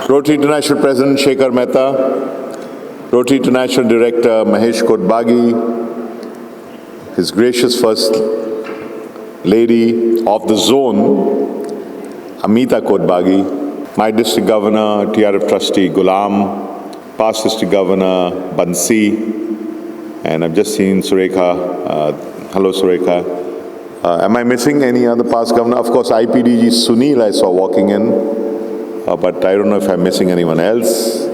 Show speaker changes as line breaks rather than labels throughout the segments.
Rotary International President Shekhar Mehta, Rotary International Director Mahesh Kotbagi, His Gracious First Lady of the Zone, Amita Kotbagi, my District Governor, TRF Trustee Ghulam, past District Governor Bansi, and I've just seen Surekha. Hello, Surekha. Am I missing any other past governor? Of course, IPDG Sunil I saw walking in, but I don't know if I'm missing anyone else.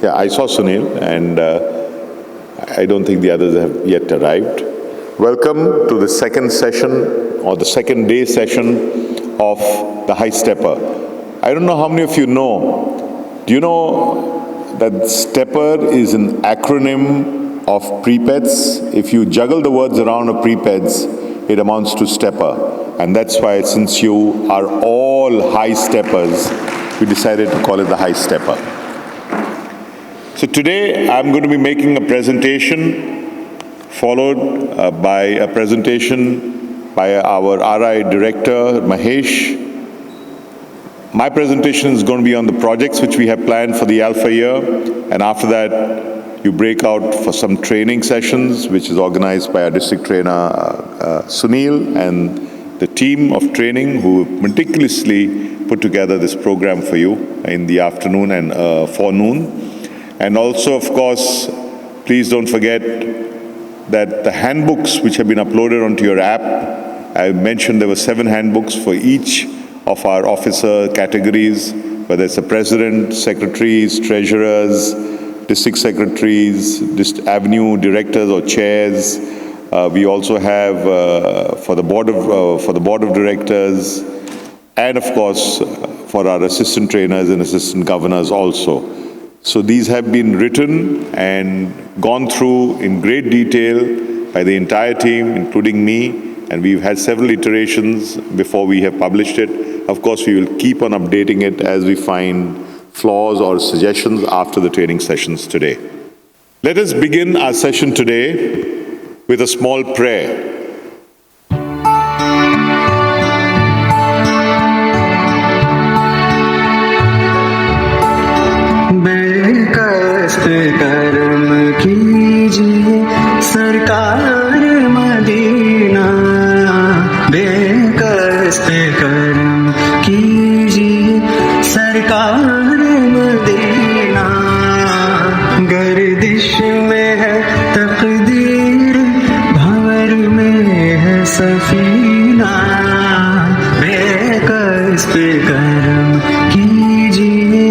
Yeah, I saw Sunil, and I don't think the others have yet arrived. Welcome to the second session, or the second day session of the High Stepper. I don't know how many of you know. Do you know that Stepper is an acronym of prepeds? If you juggle the words around of prepeds, it amounts to stepper. And that's why, since you are all high steppers, we decided to call it the High Stepper. So today, I'm going to be making a presentation, followed by a presentation by our RI Director, Mahesh. My presentation is going to be on the projects which we have planned for the Alpha year, and after that, you break out for some training sessions, which is organized by our district trainer, Sunil, and the team of training who meticulously put together this program for you in the afternoon and forenoon. And also, of course, please don't forget that the handbooks which have been uploaded onto your app, I mentioned there were 7 handbooks for each of our officer categories, whether it's the president, secretaries, treasurers, district secretaries, avenue directors or chairs. We also have for the board of directors, and of course for our assistant trainers and assistant governors also. So these have been written and gone through in great detail by the entire team, including me, and we've had several iterations before we have published it. Of course, we will keep on updating it as we find flaws or suggestions after the training sessions today. Let us begin our session today with a small prayer.
बेकस्त कर्म कीजिए सरकार Medina, बेकस्त कर्म कीजिए सरकार Medina, गर्दिश में है तकदीर, भंवर में है सफीना, बेकस्त कर्म कीजिए।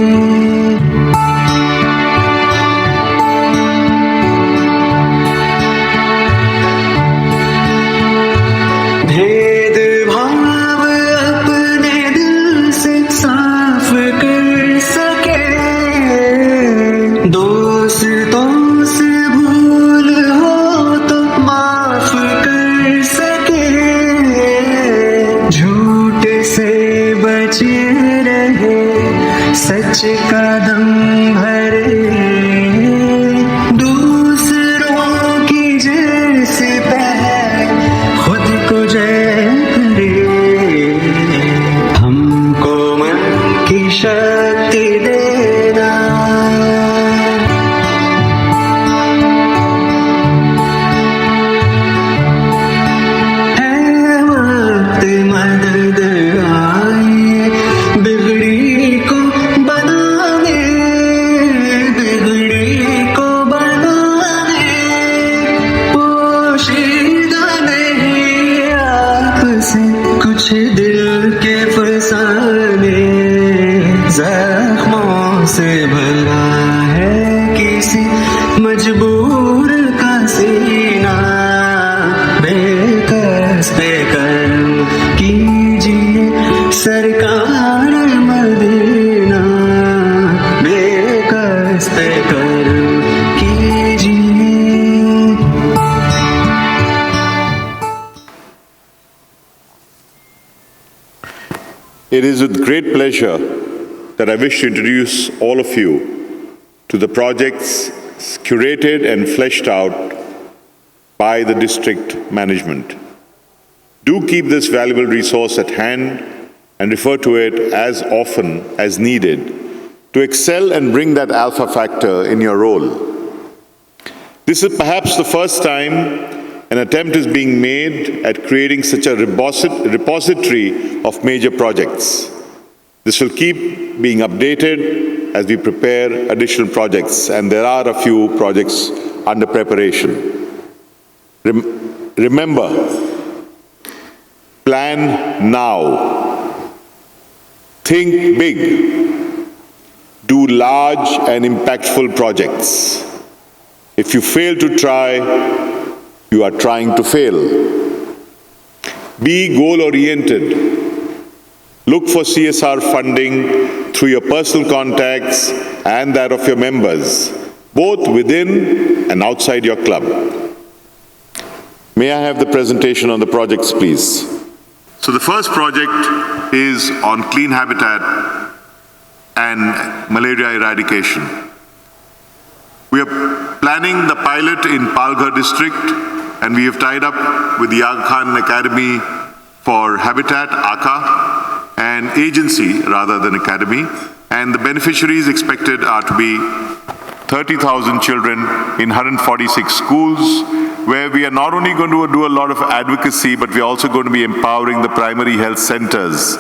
भेदभाव अपने दिल से साफ कर सके, दोस्तों से भूल हो तो माफ कर सके, झूठ से बचे रहे, सच का दम भरे, दूसरों की जैसे पहले खुद को जय करे, हमको मन की शक्ति देना। है वक्त मदद आए, बिगड़ी को बनाने, बिगड़ी को बनाने, पोशीदा नहीं आपसे कुछ दिल के फसाने, जख्मों से भरा है किसी मजबूर का सीना, बेकस्त कर्म कीजिए सरकार मदीना, बेकस्त कर्म कीजिए।
It is with great pleasure that I wish to introduce all of you to the projects curated and fleshed out by the district management. Do keep this valuable resource at hand and refer to it as often as needed to excel and bring that alpha factor in your role. This is perhaps the first time an attempt is being made at creating such a repository of major projects. This will keep being updated as we prepare additional projects, and there are a few projects under preparation. Remember, plan now. Think big. Do large and impactful projects. If you fail to try, you are trying to fail. Be goal-oriented. Look for CSR funding through your personal contacts and that of your members, both within and outside your club. May I have the presentation on the projects, please? So the first project is on clean habitat and malaria eradication. We are planning the pilot in Palghar district, and we have tied up with the Aga Khan Academy for Habitat, AKA, an agency rather than academy, and the beneficiaries expected are to be 30,000 children in 146 schools, where we are not only going to do a lot of advocacy, but we are also going to be empowering the primary health centers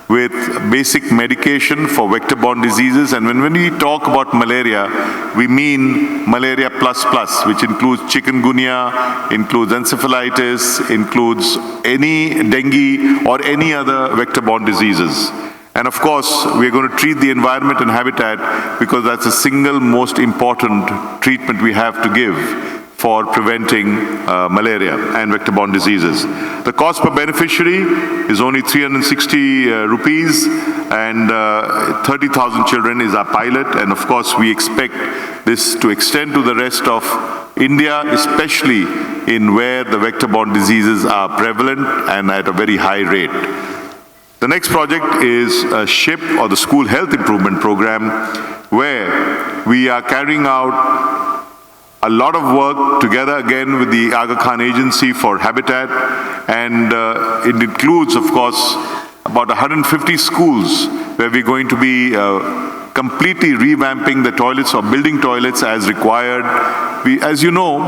with basic medication for vector-borne diseases. And when we talk about malaria, we mean malaria plus plus, which includes chikungunya, includes encephalitis, includes any dengue or any other vector-borne diseases. And of course, we're going to treat the environment and habitat because that's the single most important treatment we have to give for preventing malaria and vector-borne diseases. The cost per beneficiary is only 360 rupees, and 30,000 children is our pilot. And of course, we expect this to extend to the rest of India, especially in where the vector-borne diseases are prevalent and at a very high rate. The next project is SHIP, or the School Health Improvement Program, where we are carrying out a lot of work together again with the Aga Khan Agency for Habitat, and it includes, of course, about 150 schools where we're going to be completely revamping the toilets or building toilets as required. As you know,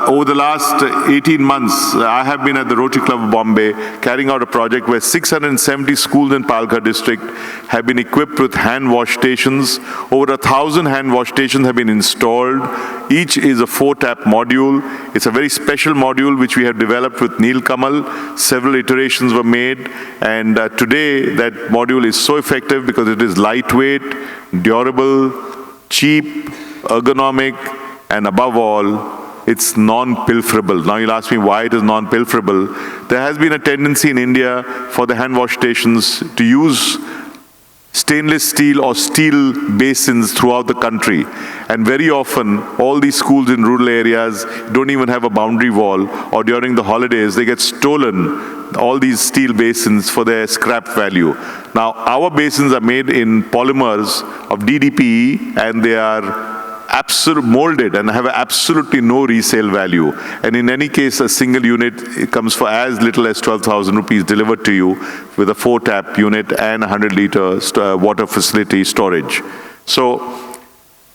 over the last 18 months, I have been at the Rotary Club of Bombay carrying out a project where 670 schools in Palghar district have been equipped with hand wash stations. Over 1,000 hand wash stations have been installed. Each is a 4-tap module. It's a very special module which we have developed with Neel Kamal. Several iterations were made, and today that module is so effective because it is lightweight, durable, cheap, ergonomic, and above all, it's non-pilferable. Now you'll ask me why it is non-pilferable. There has been a tendency in India for the hand wash stations to use stainless steel or steel basins throughout the country. And very often, all these schools in rural areas don't even have a boundary wall, or during the holidays, they get stolen, all these steel basins, for their scrap value. Now, our basins are made in polymers of DDPE, and they are molded and have absolutely no resale value. And in any case, a single unit, it comes for as little as 12,000 rupees delivered to you with a 4-tap unit and 100-liter water facility storage. So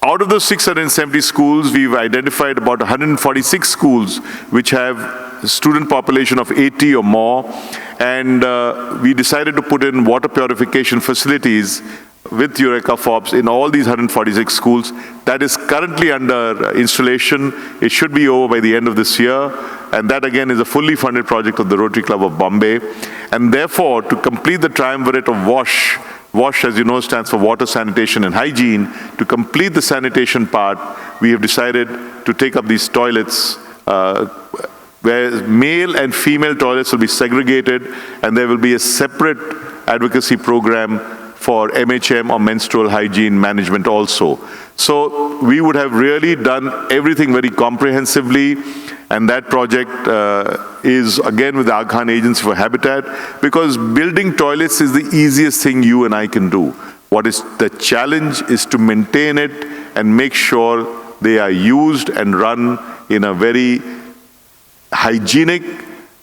out of those 670 schools, we've identified about 146 schools which have a student population of 80 or more. And we decided to put in water purification facilities with Eureka FOBs in all these 146 schools. That is currently under installation. It should be over by the end of this year. And that again is a fully funded project of the Rotary Club of Bombay. And therefore, to complete the triumvirate of WASH, WASH, as you know, stands for water, sanitation, and hygiene. To complete the sanitation part, we have decided to take up these toilets where male and female toilets will be segregated, and there will be a separate advocacy program for MHM or menstrual hygiene management also. So we would have really done everything very comprehensively, and that project is again with the Aga Khan Agency for Habitat, because building toilets is the easiest thing you and I can do. What is the challenge is to maintain it and make sure they are used and run in a very hygienic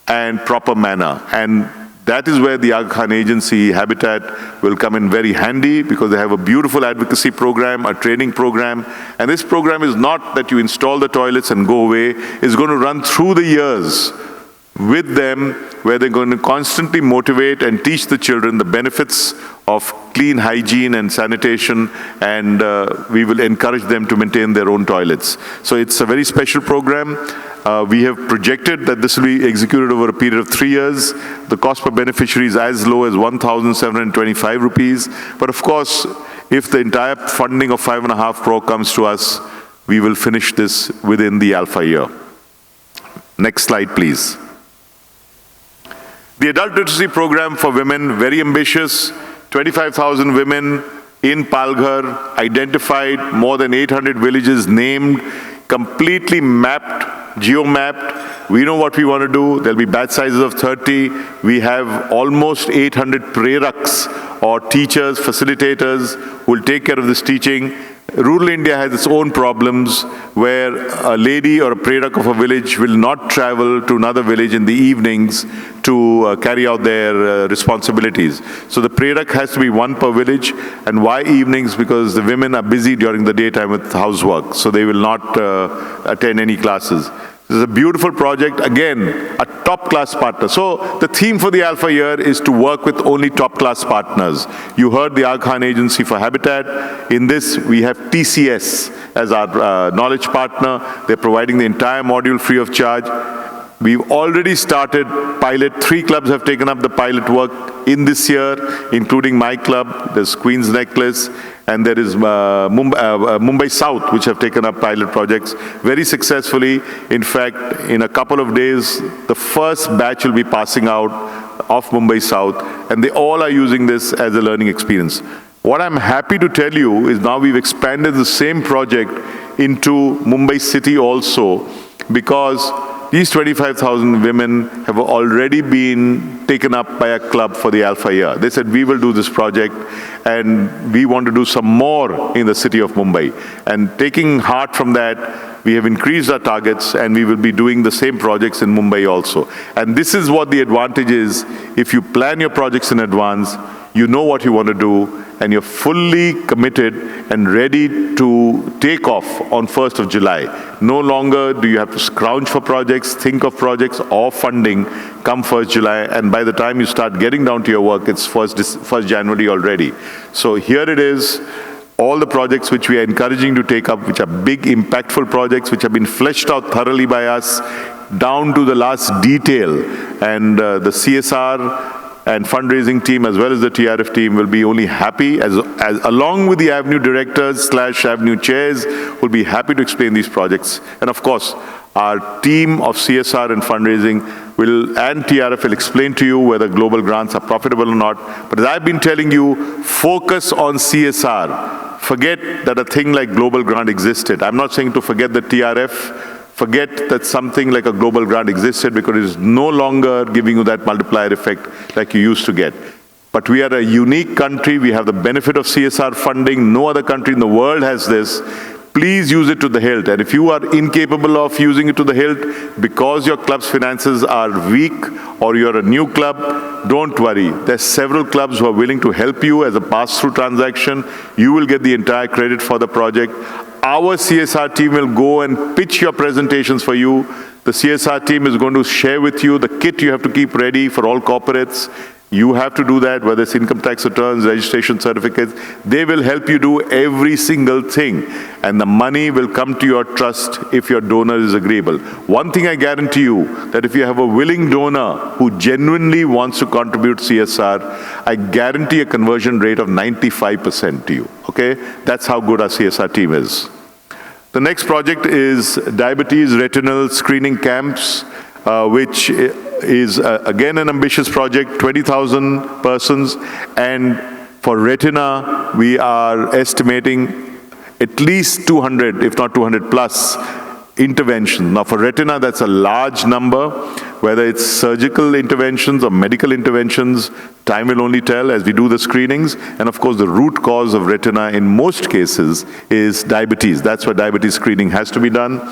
and proper manner. And That is where the Aga Khan Agency Habitat will come in very handy, because they have a beautiful advocacy program, a training program. And this program is not that you install the toilets and go away. It's going to run through the years with them, where they're going to constantly motivate and teach the children the benefits of clean hygiene and sanitation, and we will encourage them to maintain their own toilets. So it's a very special program. We have projected that this will be executed over a period of 3 years. The cost per beneficiary is as low as 1,725 rupees. But of course, if the entire funding of 5.5 crore comes to us, we will finish this within the alpha year. Next slide, please. The adult literacy program for women, very ambitious. 25,000 women in Palghar, identified, more than 800 villages named, completely mapped, geo-mapped. We know what we want to do. There'll be batch sizes of 30. We have almost 800 preraks, or teachers, facilitators, who will take care of this teaching. Rural India has its own problems, where a lady or a prerak of a village will not travel to another village in the evenings to carry out their responsibilities. So the prerak has to be one per village. And why evenings? Because the women are busy during the daytime with housework, so they will not attend any classes. This is a beautiful project, again, a top-class partner. So the theme for the Alpha Year is to work with only top-class partners. You heard the Aga Khan Agency for Habitat. In this, we have TCS as our knowledge partner. They're providing the entire module free of charge. We've already started pilot. 3 clubs have taken up the pilot work in this year, including my club. There's Queen's Necklace, and there is Mumbai South, which have taken up pilot projects very successfully. In fact, in a couple of days, the first batch will be passing out of Mumbai South, and they all are using this as a learning experience. What I'm happy to tell you is now we've expanded the same project into Mumbai City also, because these 25,000 women have already been taken up by a club for the Alpha Year. They said, we will do this project, and we want to do some more in the city of Mumbai. And taking heart from that, we have increased our targets, and we will be doing the same projects in Mumbai also. And this is what the advantage is. If you plan your projects in advance, you know what you want to do, and you're fully committed and ready to take off on 1st of July. No longer do you have to scrounge for projects, think of projects or funding come 1st July, and by the time you start getting down to your work, it's 1st January already. So here it is, all the projects which we are encouraging to take up, which are big, impactful projects, which have been fleshed out thoroughly by us, down to the last detail. And the CSR and fundraising team, as well as the TRF team, will be only happy, as along with the Avenue directors / Avenue chairs, will be happy to explain these projects. And of course, our team of CSR and fundraising and TRF will explain to you whether global grants are profitable or not. But as I've been telling you, focus on CSR. Forget that a thing like global grant existed. I'm not saying to forget the TRF. Forget that something like a global grant existed, because it is no longer giving you that multiplier effect like you used to get. But we are a unique country. We have the benefit of CSR funding. No other country in the world has this. Please use it to the hilt. And if you are incapable of using it to the hilt because your club's finances are weak, or you're a new club, don't worry. There's several clubs who are willing to help you as a pass-through transaction. You will get the entire credit for the project. Our CSR team will go and pitch your presentations for you. The CSR team is going to share with you the kit you have to keep ready for all corporates. You have to do that, whether it's income tax returns, registration certificates. They will help you do every single thing. And the money will come to your trust if your donor is agreeable. One thing I guarantee you, that if you have a willing donor who genuinely wants to contribute CSR, I guarantee a conversion rate of 95% to you, okay? That's how good our CSR team is. The next project is diabetes retinal screening camps, which is again an ambitious project, 20,000 persons, and for retina we are estimating at least 200, if not 200 plus interventions. Now for retina, that's a large number. Whether it's surgical interventions or medical interventions, time will only tell as we do the screenings. And of course, the root cause of retina in most cases is diabetes. That's why diabetes screening has to be done.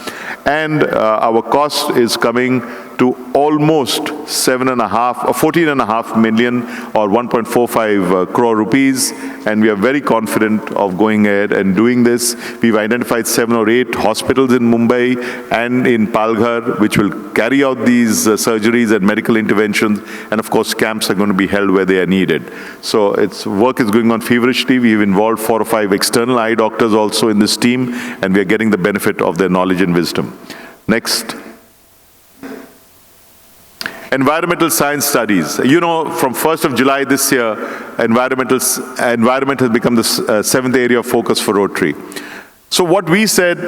And our cost is coming to almost 14.5 million or 1.45 crore rupees, and we are very confident of going ahead and doing this. We've identified 7 or 8 hospitals in Mumbai and in Palghar which will carry out these surgeries and medical interventions, and of course camps are going to be held where they are needed. So work is going on feverishly. We've involved 4 or 5 external eye doctors also in this team, and we are getting the benefit of their knowledge and wisdom. Next. Environmental science studies. You know, from 1st of July this year, environment has become the 7th area of focus for Rotary. So what we said,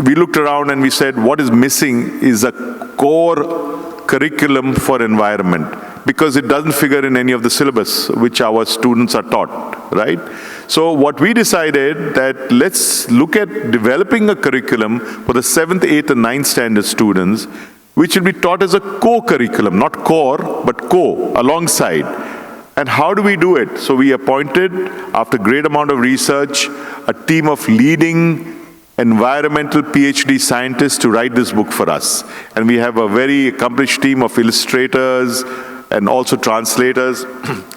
we looked around and we said, what is missing is a core curriculum for environment, because it doesn't figure in any of the syllabus which our students are taught, right? So what we decided that let's look at developing a curriculum for the 7th, 8th and 9th standard students, which will be taught as a co-curriculum, not core, but co, alongside. And how do we do it? So we appointed, after great amount of research, a team of leading environmental PhD scientists to write this book for us. And we have a very accomplished team of illustrators and also translators.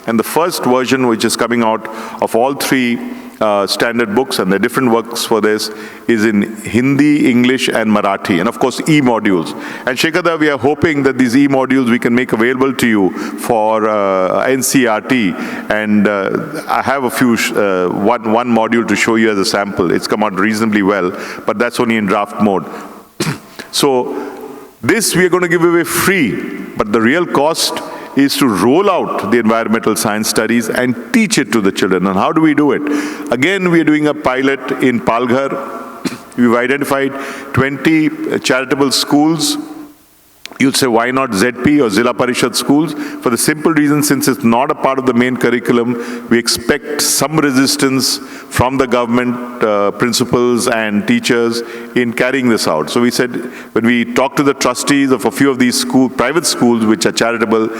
And the first version, which is coming out of all 3 standard books, and the different works for this, is in Hindi, English and Marathi, and of course e-modules. And Shekhada, we are hoping that these e-modules we can make available to you for NCRT, and I have a few, one module to show you as a sample. It's come out reasonably well, but that's only in draft mode. So this we are going to give away free, but the real cost is to roll out the environmental science studies and teach it to the children. And how do we do it? Again, we are doing a pilot in Palghar. We've identified 20 charitable schools. You'll say, why not ZP or Zilla Parishad schools? For the simple reason, since it's not a part of the main curriculum, we expect some resistance from the government principals and teachers in carrying this out. So we said, when we talked to the trustees of a few of these private schools which are charitable,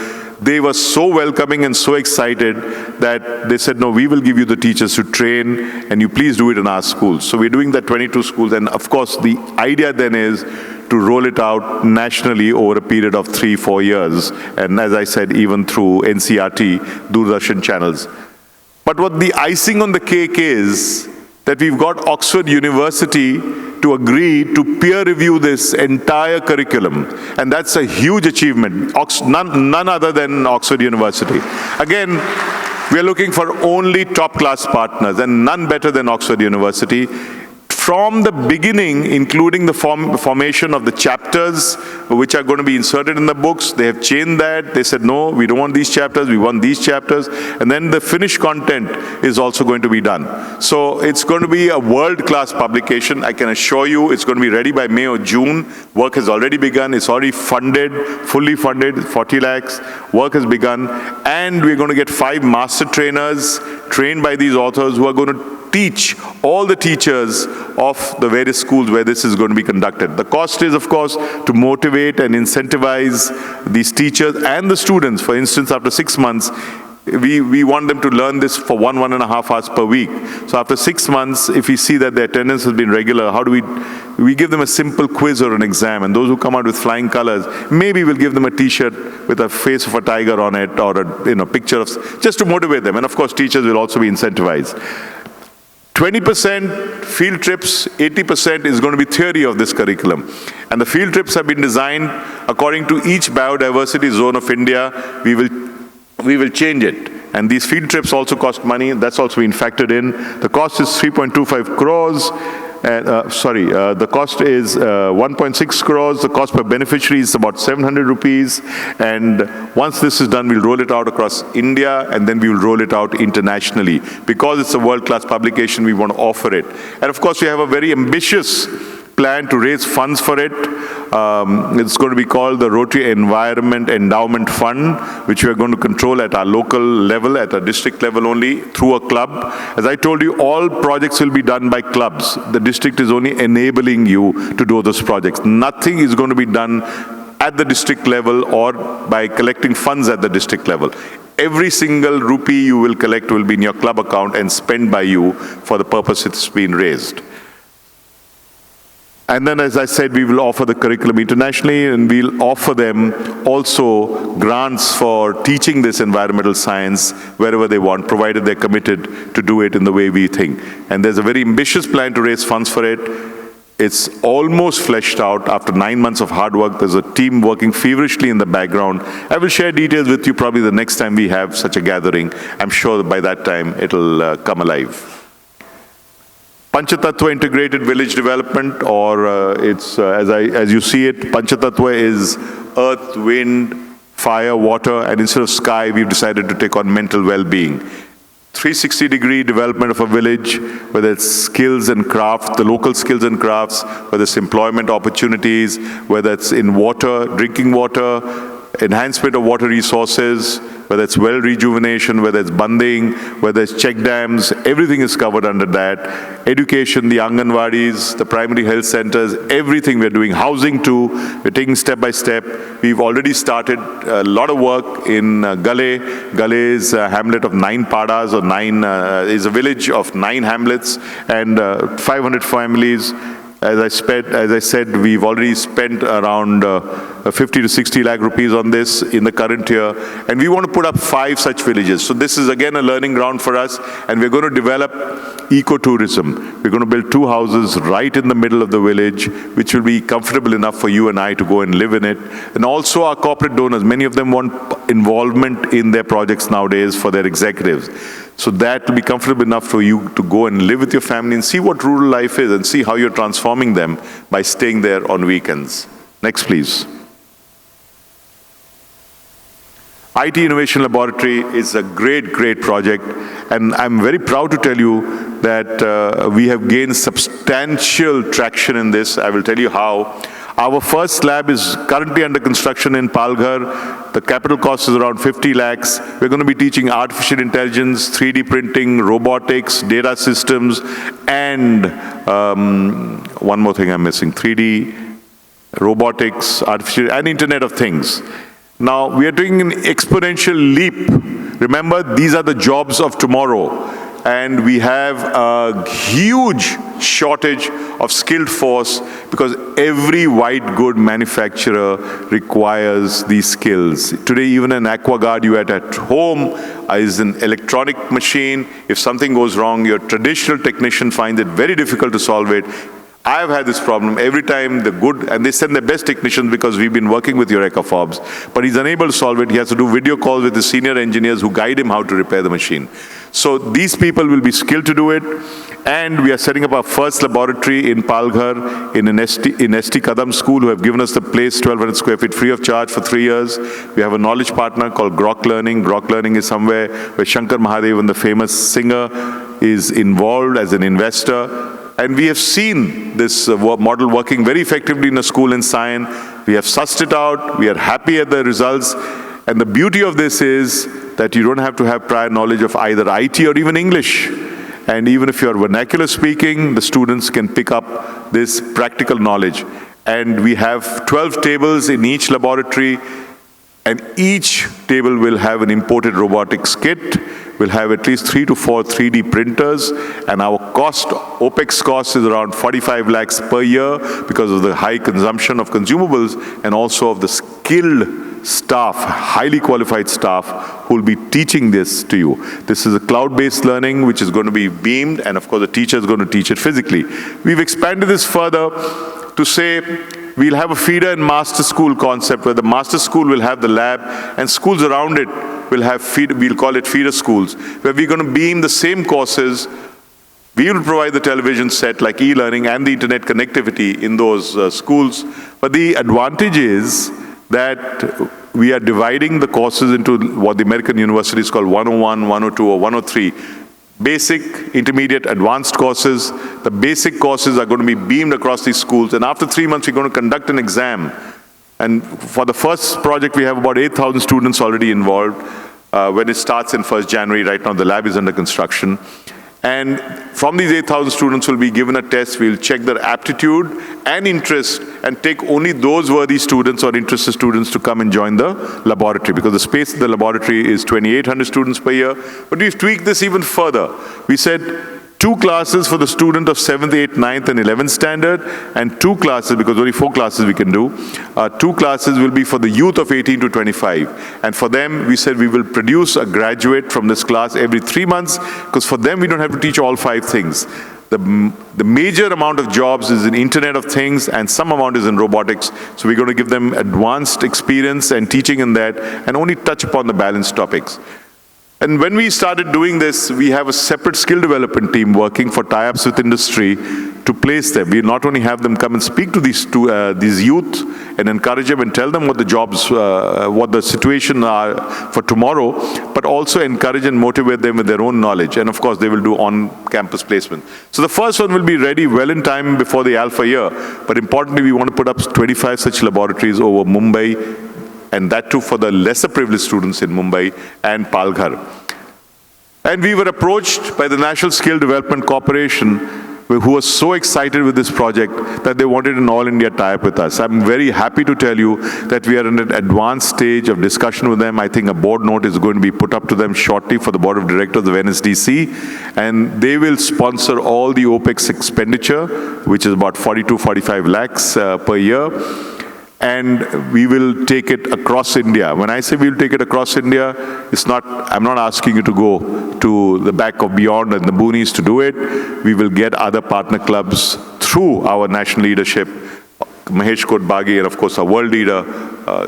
they were so welcoming and so excited that they said, no, we will give you the teachers to train, and you please do it in our schools. So we're doing that 22 schools, and of course the idea then is to roll it out nationally over a period of 3-4 years, and as I said, even through NCRT, Doordarshan channels. But what the icing on the cake is that we've got Oxford University to agree to peer review this entire curriculum, and that's a huge achievement. None other than Oxford University. Again, we are looking for only top-class partners, and none better than Oxford University. From the beginning, including the formation of the chapters which are going to be inserted in the books, they have changed that. They said, no, we don't want these chapters, we want these chapters. And then the finished content is also going to be done. So it's going to be a world-class publication. I can assure you it's going to be ready by May or June. Work has already begun. It's already funded, fully funded, 40 lakhs. Work has begun. And we're going to get 5 master trainers trained by these authors who are going to teach all the teachers of the various schools where this is going to be conducted. The cost is, of course, to motivate and incentivize these teachers and the students. For instance, after 6 months, we want them to learn this for 1.5 hours per week. So after 6 months, if we see that their attendance has been regular, how do we give them a simple quiz or an exam, and those who come out with flying colors, maybe we'll give them a t-shirt with a face of a tiger on it, or a picture of, just to motivate them. And of course, teachers will also be incentivized. 20% field trips, 80% is going to be theory of this curriculum. And the field trips have been designed according to each biodiversity zone of India. We will change it. And these field trips also cost money. That's also been factored in. The cost is 3.25 crores. The cost is 1.6 crores. The cost per beneficiary is about 700 rupees. And once this is done, we'll roll it out across India, and then we will roll it out internationally. Because it's a world-class publication, we want to offer it. And of course, we have a very ambitious plan to raise funds for it. It's going to be called the Rotary Environment Endowment Fund, which we are going to control at our local level, at a district level only, through a club. As I told you, all projects will be done by clubs. The district is only enabling you to do those projects. Nothing is going to be done at the district level or by collecting funds at the district level. Every single rupee you will collect will be in your club account and spent by you for the purpose it's been raised. And then, as I said, we will offer the curriculum internationally, and we'll offer them also grants for teaching this environmental science wherever they want, provided they're committed to do it in the way we think. And there's a very ambitious plan to raise funds for it. It's almost fleshed out after 9 months of hard work. There's a team working feverishly in the background. I will share details with you probably the next time we have such a gathering. I'm sure that by that time it'll come alive. Panchata Integrated Village Development, or as you see it, Panchata is earth, wind, fire, water, and instead of sky, we've decided to take on mental well-being. 360-degree development of a village, whether it's skills and craft, the local skills and crafts, whether it's employment opportunities, whether it's in water, drinking water, enhancement of water resources, whether it's well rejuvenation, whether it's banding, whether it's check dams, everything is covered under that. Education, the Anganwadis, the primary health centers, everything we're doing. Housing too, we're taking step by step. We've already started a lot of work in Gale. Gale is a hamlet of 9 padas, or is a village of 9 hamlets and 500 families. As I said, we've already spent around 50 to 60 lakh rupees on this in the current year, and we want to put up 5 such villages. So this is again a learning ground for us, and we're going to develop ecotourism. We're going to build 2 houses right in the middle of the village, which will be comfortable enough for you and I to go and live in it. And also our corporate donors, many of them want involvement in their projects nowadays for their executives. So that will be comfortable enough for you to go and live with your family and see what rural life is and see how you're transforming them by staying there on weekends. Next, please. IT Innovation Laboratory is a great, great project, and I'm very proud to tell you that we have gained substantial traction in this. I will tell you how. Our first lab is currently under construction in Palghar. The capital cost is around 50 lakhs. We're going to be teaching artificial intelligence, 3D printing, robotics, data systems, and one more thing I'm missing, 3D, robotics, artificial, and Internet of Things. Now, we are doing an exponential leap. Remember, these are the jobs of tomorrow. And we have a huge shortage of skilled force because every white good manufacturer requires these skills. Today, even an AquaGuard you had at home is an electronic machine. If something goes wrong, your traditional technician finds it very difficult to solve it. I've had this problem every time and they send their best technicians because we've been working with Eureka Forbes, but he's unable to solve it. He has to do video calls with the senior engineers who guide him how to repair the machine. So these people will be skilled to do it, and we are setting up our first laboratory in Palghar in ST Kadam School, who have given us the place, 1,200 square feet, free of charge for 3 years. We have a knowledge partner called Grok Learning. Grok Learning is somewhere where Shankar Mahadevan, the famous singer, is involved as an investor. And we have seen this model working very effectively in a school in Sion. We have sussed it out. We are happy at the results. And the beauty of this is that you don't have to have prior knowledge of either IT or even English. And even if you're vernacular speaking, the students can pick up this practical knowledge. And we have 12 tables in each laboratory, and each table will have an imported robotics kit. We'll have at least 3 to 4 3D printers, and our OPEX cost is around 45 lakhs per year because of the high consumption of consumables and also of the skilled staff, highly qualified staff who will be teaching this to you. This is a cloud-based learning which is going to be beamed, and of course the teacher is going to teach it physically. We've expanded this further to say we'll have a feeder and master school concept where the master school will have the lab and schools around it will have we'll call it feeder schools, where we're going to beam the same courses. We will provide the television set like e-learning and the internet connectivity in those schools. But the advantage is that we are dividing the courses into what the American universities call 101, 102, or 103. Basic, intermediate, advanced courses. The basic courses are going to be beamed across these schools, and after 3 months we're going to conduct an exam. And for the first project we have about 8,000 students already involved. When it starts in 1st January, right now the lab is under construction. And from these 8,000 students will be given a test. We'll check their aptitude and interest and take only those worthy students or interested students to come and join the laboratory, because the space in the laboratory is 2,800 students per year. But we've tweaked this even further. We said 2 classes for the student of 7th, 8th, 9th and 11th standard, and 2 classes, because only 4 classes we can do, 2 classes will be for the youth of 18 to 25. And for them, we said we will produce a graduate from this class every 3 months, because for them we don't have to teach all 5 things. The major amount of jobs is in Internet of Things, and some amount is in robotics. So we're going to give them advanced experience and teaching in that, and only touch upon the balanced topics. And when we started doing this, we have a separate skill development team working for tie-ups with industry to place them. We not only have them come and speak to these youth and encourage them and tell them what the jobs, what the situation are for tomorrow, but also encourage and motivate them with their own knowledge. And of course, they will do on-campus placement. So the first one will be ready well in time before the alpha year. But importantly, we want to put up 25 such laboratories over Mumbai, and that too for the lesser privileged students in Mumbai and Palghar. And we were approached by the National Skill Development Corporation, who was so excited with this project that they wanted an all-India tie-up with us. I'm very happy to tell you that we are in an advanced stage of discussion with them. I think a board note is going to be put up to them shortly for the Board of Directors of NSDC, and they will sponsor all the OPEX expenditure, which is about 42-45 lakhs per year. And we will take it across India. When I say we'll take it across India, I'm not asking you to go to the back of Beyond and the boonies to do it. We will get other partner clubs through our national leadership, Mahesh Kotbagi, and of course our world leader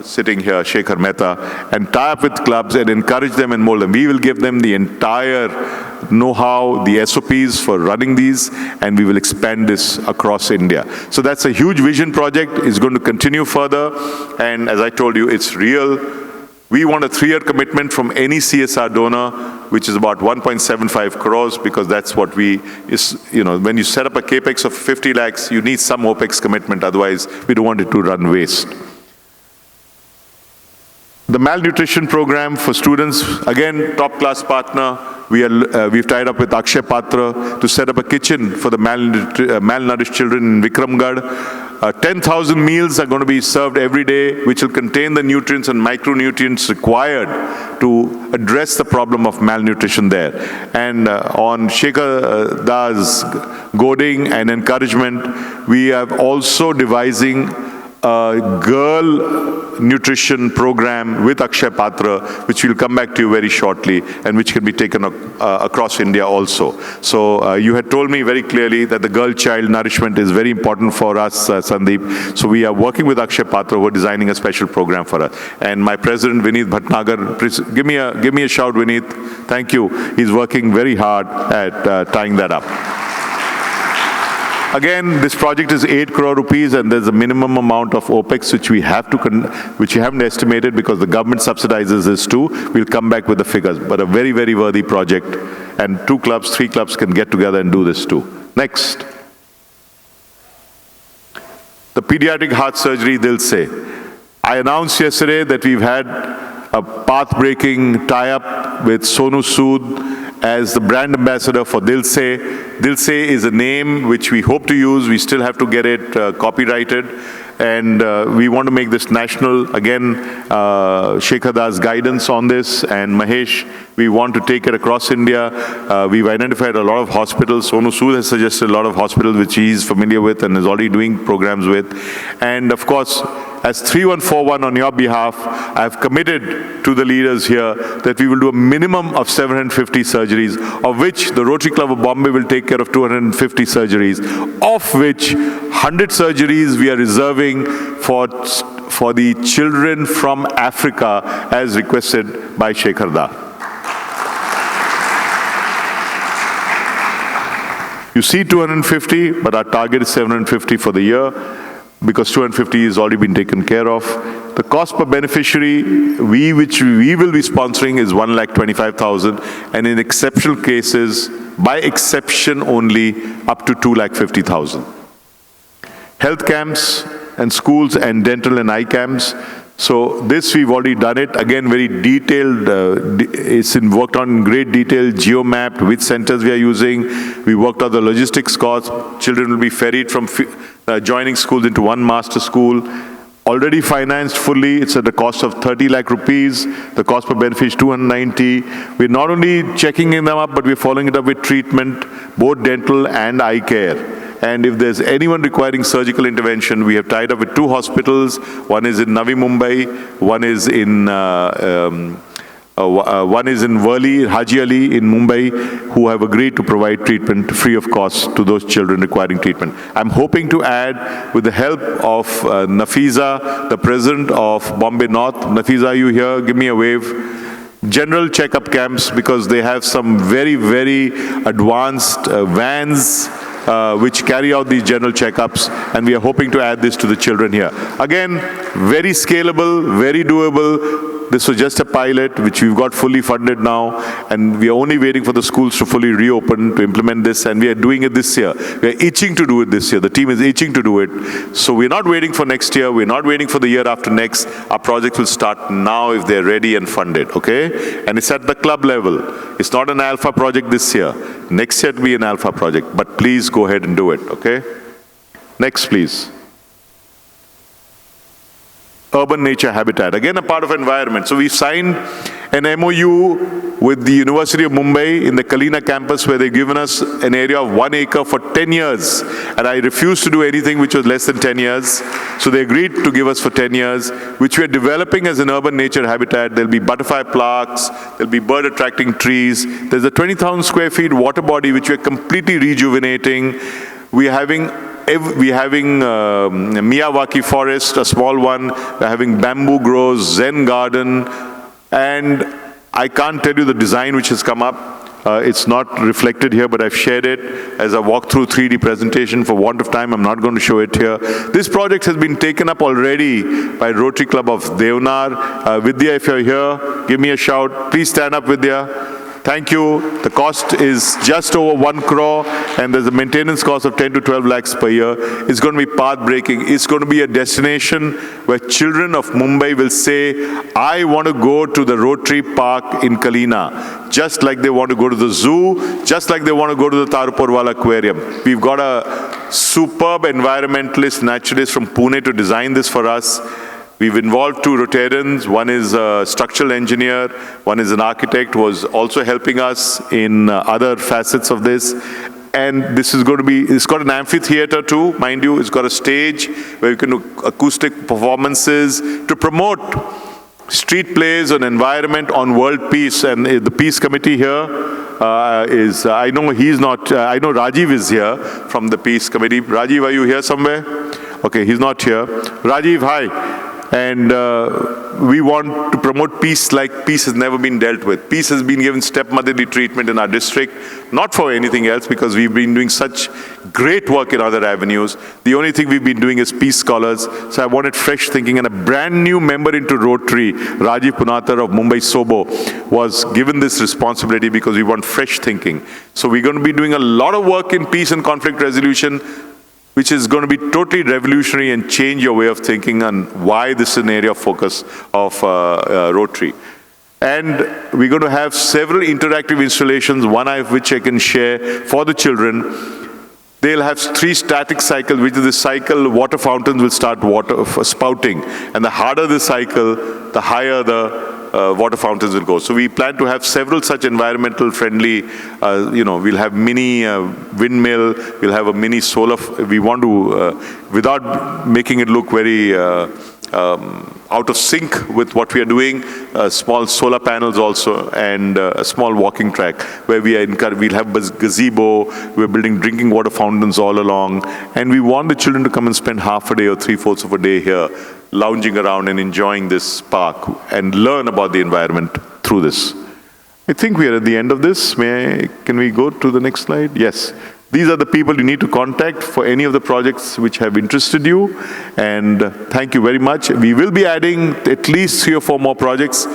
sitting here, Shekhar Mehta, and tie up with clubs and encourage them and mold them. We will give them the entire know-how, the SOPs for running these, and we will expand this across India. So that's a huge vision project. It's going to continue further, and as I told you, it's real. We want a 3-year commitment from any CSR donor, which is about 1.75 crores, because that's what when you set up a capex of 50 lakhs, you need some OPEX commitment, otherwise we don't want it to run waste. The Malnutrition Program for students, again, top-class partner. We've tied up with Akshay Patra to set up a kitchen for the malnourished children in Vikramgarh. 10,000 meals are going to be served every day, which will contain the nutrients and micronutrients required to address the problem of malnutrition there. And on Shekhar Das goading and encouragement, we are also devising a girl nutrition program with Akshay Patra, which we'll come back to you very shortly, and which can be taken across India also. So you had told me very clearly that the girl-child nourishment is very important for us, Sandip. So we are working with Akshay Patra, who are designing a special program for us. And my president, Vineet Bhatnagar, please give me a shout, Vineet. Thank you. He's working very hard at tying that up. Again, this project is 8 crore rupees, and there's a minimum amount of OPEX which we haven't estimated because the government subsidizes this too. We'll come back with the figures, but a very, very worthy project. And 2 clubs, 3 clubs can get together and do this too. Next. The pediatric heart surgery, Dil Se. I announced yesterday that we've had a path-breaking tie-up with Sonu Sood as the brand ambassador for Dil Se. Dil Se is a name which we hope to use. We still have to get it copyrighted. And we want to make this national. Again, Shekhar Das guidance on this, and Mahesh, we want to take it across India. We've identified a lot of hospitals. Sonu Sood has suggested a lot of hospitals which he is familiar with and is already doing programs with. And of course, as 3141 on your behalf, I've committed to the leaders here that we will do a minimum of 750 surgeries, of which the Rotary Club of Bombay will take care of 250 surgeries, of which 100 surgeries we are reserving for the children from Africa as requested by Shekhar Da. You see 250, but our target is 750 for the year, because 250 has already been taken care of. The cost per beneficiary, which we will be sponsoring, is 1,25,000, and in exceptional cases, by exception only, up to 2,50,000. Health camps and schools and dental and eye camps. So this we've already done it. Again, very detailed, it's worked on in great detail, geo-mapped, which centers we are using. We worked out the logistics costs. Children will be ferried from joining schools into one master school. Already financed fully, it's at a cost of 30 lakh rupees. The cost per benefit is 290. We're not only checking them up, but we're following it up with treatment, both dental and eye care. And if there's anyone requiring surgical intervention, we have tied up with 2 hospitals. One is in Navi Mumbai, one is in Worli, Haji Ali in Mumbai, who have agreed to provide treatment free of cost to those children requiring treatment. I'm hoping to add, with the help of Nafiza, the president of Bombay North. Nafiza, are you here? Give me a wave. General checkup camps, because they have some very, very advanced vans which carry out these general checkups, and we are hoping to add this to the children here. Again, very scalable, very doable. This was just a pilot, which we've got fully funded now, and we are only waiting for the schools to fully reopen to implement this, and we are doing it this year. We are itching to do it this year. The team is itching to do it. So we're not waiting for next year. We're not waiting for the year after next. Our project will start now if they're ready and funded, okay? And it's at the club level. It's not an alpha project this year. Next year it will be an alpha project, but please go ahead and do it, okay? Next, please. Urban nature habitat, again a part of environment. So we signed an MOU with the University of Mumbai in the Kalina campus, where they've given us an area of 1 acre for 10 years. And I refused to do anything which was less than 10 years. So they agreed to give us for 10 years, which we are developing as an urban nature habitat. There'll be butterfly parks, there'll be bird attracting trees. There's a 20,000 square feet water body which we're completely rejuvenating. We're having Miyawaki forest, a small one. We're having bamboo grows, Zen garden, and I can't tell you the design which has come up. It's not reflected here, but I've shared it as a walkthrough 3D presentation. For want of time, I'm not going to show it here. This project has been taken up already by Rotary Club of Deonar. Vidya, if you're here, give me a shout. Please stand up, Vidya. Thank you. The cost is just over 1 crore, and there's a maintenance cost of 10 to 12 lakhs per year. It's going to be path-breaking. It's going to be a destination where children of Mumbai will say, I want to go to the Rotary Park in Kalina, just like they want to go to the zoo, just like they want to go to the Tarupurwala Aquarium. We've got a superb environmentalist, naturalist from Pune to design this for us. We've involved 2 Rotarians. One is a structural engineer, one is an architect who was also helping us in other facets of this. And this is going to be, it's got an amphitheater too, mind you. It's got a stage where you can do acoustic performances to promote street plays on environment, on world peace. And the peace committee here is, I know he's not, I know Rajiv is here from the peace committee. Rajiv, are you here somewhere? Okay, he's not here. Rajiv, hi. And we want to promote peace like peace has never been dealt with. Peace has been given stepmotherly treatment in our district, not for anything else, because we've been doing such great work in other avenues. The only thing we've been doing is peace scholars. So I wanted fresh thinking, and a brand new member into Rotary, Rajiv Punatar of Mumbai Sobo, was given this responsibility because we want fresh thinking. So we're going to be doing a lot of work in peace and conflict resolution, which is going to be totally revolutionary and change your way of thinking on why this is an area of focus of Rotary. And we're going to have several interactive installations, one of which I can share for the children. They'll have 3 static cycles, which is the cycle, water fountains will start spouting. And the harder the cycle, the higher the water fountains will go. So we plan to have several such environmental friendly, we'll have mini windmill, we'll have a mini solar, we want to, without making it look very out of sync with what we are doing, small solar panels also, and a small walking track where we'll have gazebo, we're building drinking water fountains all along, and we want the children to come and spend half a day or 3/4 of a day here, lounging around and enjoying this park and learn about the environment through this. I think we are at the end of this. Can we go to the next slide? Yes. These are the people you need to contact for any of the projects which have interested you. And thank you very much. We will be adding at least 3 or 4 more projects.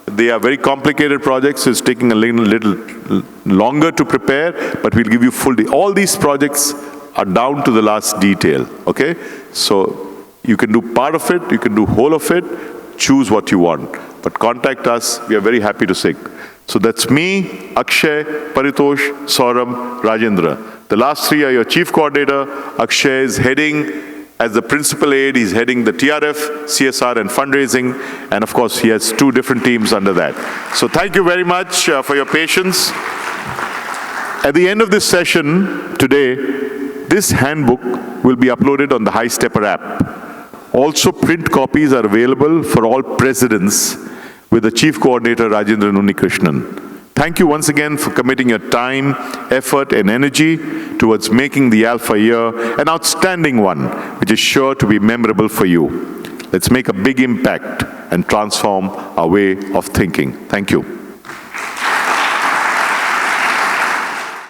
They are very complicated projects. So it's taking a little longer to prepare, but we'll give you all these projects are down to the last detail, okay? So you can do part of it, you can do whole of it, choose what you want. But contact us, we are very happy to sing. So that's me, Akshay, Paritosh, Saurabh, Rajendra. The last 3 are your chief coordinator. Akshay is heading as the principal aide, he's heading the TRF, CSR and fundraising. And of course, he has 2 different teams under that. So thank you very much for your patience. At the end of this session today, this handbook will be uploaded on the High Stepper app. Also, print copies are available for all presidents with the Chief Coordinator Rajendran Unnikrishnan. Thank you once again for committing your time, effort, and energy towards making the Alpha Year an outstanding one, which is sure to be memorable for you. Let's make a big impact and transform our way of thinking. Thank you.